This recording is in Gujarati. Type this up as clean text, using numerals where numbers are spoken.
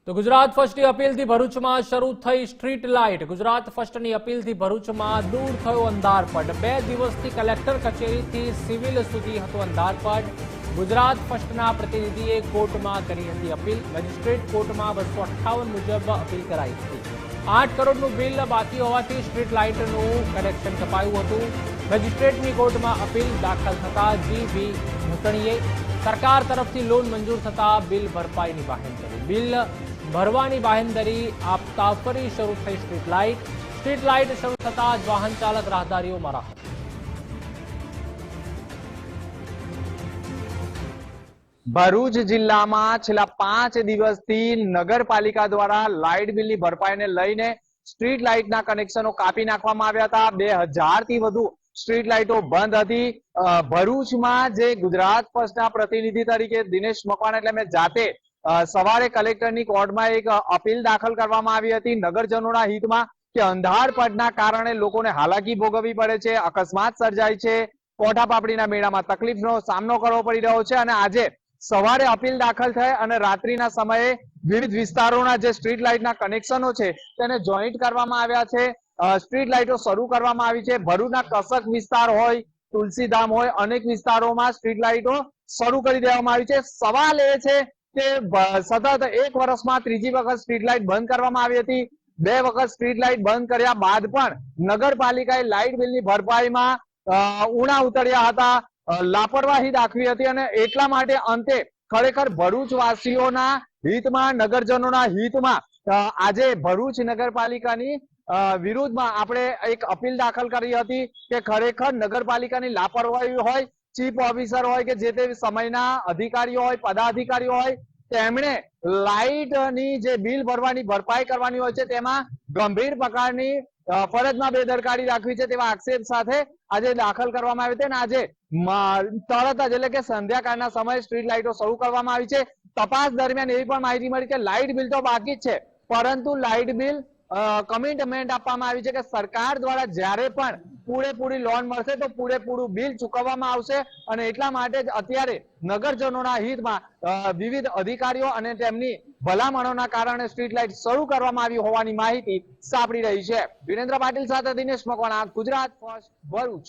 તો ગુજરાત ફર્સ્ટની અપીલથી ભરૂચમાં શરૂ થઈ સ્ટ્રીટ લાઇટ. ગુજરાત ફર્સ્ટની અપીલથી ભરૂચમાં દૂર થયો અંધારપટ. 2 દિવસથી કલેક્ટર કચેરીથી સિવિલ સુધી હતો અંધારપટ. ગુજરાત ફર્સ્ટના પ્રતિનિધિએ કોર્ટમાં કરી હતી અપીલ. મેજિસ્ટ્રેટ કોર્ટમાં 258 મુજબ અપીલ કરાઈ હતી. 8 કરોડનું બિલ બાકી હોવાથી સ્ટ્રીટ લાઇટનું કનેક્શન કપાયું હતું. મેજિસ્ટ્રેટની કોર્ટમાં અપીલ દાખલ થતા જી.બી. ભૂતણીએ સરકાર તરફથી લોન મંજૂર થતા બિલ ભરપાઈની બાહેંધરી. બિલ ભરવાની બાહેંધરી આપતા ફરી શરૂ થઈ સ્ટ્રીટ લાઇટ. સ્ટ્રીટ લાઇટ શરૂ થતા જ વાહન ચાલક રાહદારીઓમાં રાહત. ભરૂચ જિલ્લામાં છેલ્લા 5 દિવસથી નગરપાલિકા દ્વારા લાઇટ બિલની ભરપાઈને લઈને સ્ટ્રીટ લાઇટના કનેક્શનો કાપી નાખવામાં આવ્યા હતા. 2000 થી વધુ સ્ટ્રીટ લાઇટો બંધ હતી. ભરૂચમાં જે ગુજરાત ફર્સ્ટના પ્રતિનિધિ તરીકે દિનેશ મકવાણા એટલે મેં જાતે સવારે કલેક્ટરની કોર્ટમાં એક અપીલ દાખલ કરવામાં આવી હતી નગરજનોના હિતમાં કે અંધારપટના કારણે લોકોને હાલાકી ભોગવવી પડે છે, અકસ્માત સર્જાય છે, કોઠાપાપડીના મેળામાં તકલીફનો સામનો કરવો પડી રહ્યો છે. અને આજે સવારે અપીલ દાખલ થઈ અને રાત્રિના સમયે વિવિધ વિસ્તારોના જે સ્ટ્રીટ લાઇટના કનેક્શનો છે તેને જોઈન્ટ કરવામાં આવ્યા છે. સ્ટ્રીટ લાઇટો શરૂ કરવામાં આવી છે. ભરૂચના કસક વિસ્તાર હોય, તુલસીધામ હોય, અનેક વિસ્તારોમાં સ્ટ્રીટ લાઇટો શરૂ કરી દેવામાં આવી છે. સવાલ એ છે કે સતત 1 વર્ષમાં ત્રીજી વખત સ્ટ્રીટ લાઇટ બંધ કરવામાં આવી હતી. 2 વખત સ્ટ્રીટ લાઇટ બંધ કર્યા બાદ પણ નગરપાલિકાએ લાઇટ બિલની ભરપાઈમાં ઉણા ઉતર્યા હતા, લાપરવાહી દાખવી હતી. અને એટલા માટે અંતે ખરેખર ભરૂચ વાસીઓના હિતમાં, નગરજનોના હિતમાં આજે ભરૂચ નગરપાલિકાની વિરુદ્ધમાં આપણે એક અપીલ દાખલ કરી હતી કે ખરેખર નગરપાલિકાની લાપરવાહી હોય, ચીફ ઓફિસર હોય કે જે તે સમયના અધિકારીઓ હોય, પદાધિકારીઓ હોય, તેમણે લાઇટની જે બિલ ભરવાની ભરપાઈ કરવાની હોય છે તેમાં ગંભીર પ્રકારની ફરજમાં બેદરકારી રાખવી છે તેવા આક્ષેપ સાથે આજે દાખલ કરવામાં આવી છે. અને આજે તરત જ એટલે કે સંધ્યાકાળના સમયે સ્ટ્રીટ લાઇટો શરૂ કરવામાં આવી છે. તપાસ દરમિયાન એવી પણ માહિતી મળી કે લાઇટ બિલ તો બાકી જ છે, પરંતુ લાઇટ બિલ કમિટમેન્ટ આપવામાં આવી છે કે સરકાર દ્વારા જ્યારે પણ પૂરેપૂરી લોન મળશે તો પૂરેપૂરું બિલ ચૂકવવામાં આવશે. અને એટલા માટે જ અત્યારે નગરજનોના હિતમાં વિવિધ અધિકારીઓ અને તેમની ભલામણોના કારણે સ્ટ્રીટ લાઇટ શરૂ કરવામાં આવી હોવાની માહિતી સાંપડી રહી છે. વિરેન્દ્ર પાટીલ સાથે દિનેશ મકવાણા, ગુજરાત ફર્સ્ટ, ભરૂચ.